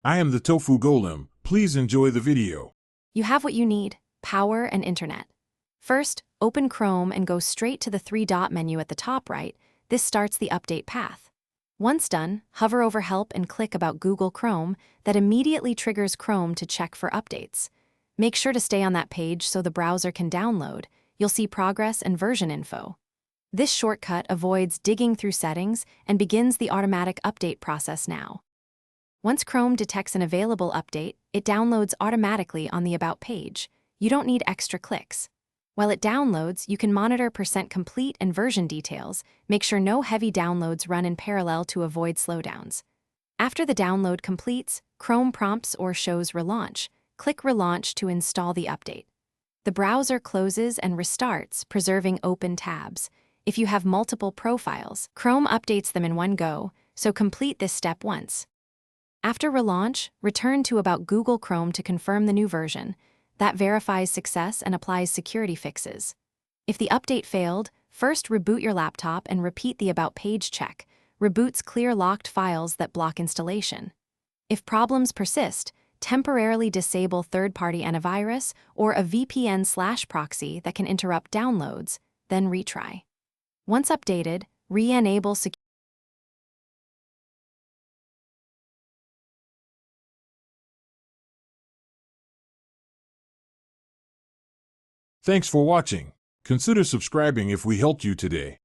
I am the Tofu Golem. Please enjoy the video. You have what you need: power and internet. First, open Chrome and go straight to the three-dot menu at the top right. This starts the update path. Once done, hover over Help and click about Google Chrome. That immediately triggers Chrome to check for updates. Make sure to stay on that page so the browser can download. You'll see progress and version info. This shortcut avoids digging through settings and begins the automatic update process now. Once Chrome detects an available update, it downloads automatically on the About page. You don't need extra clicks. While it downloads, you can monitor % complete and version details. Make sure no heavy downloads run in parallel to avoid slowdowns. After the download completes, Chrome prompts or shows relaunch. Click Relaunch to install the update. The browser closes and restarts, preserving open tabs. If you have multiple profiles, Chrome updates them in one go, so complete this step once. After relaunch, return to About Google Chrome to confirm the new version. That verifies success and applies security fixes. If the update failed, first reboot your laptop and repeat the About page check. Reboots clear locked files that block installation. If problems persist, temporarily disable third-party antivirus or a VPN/proxy that can interrupt downloads, then retry. Once updated, re-enable security. Thanks for watching. Consider subscribing if we helped you today.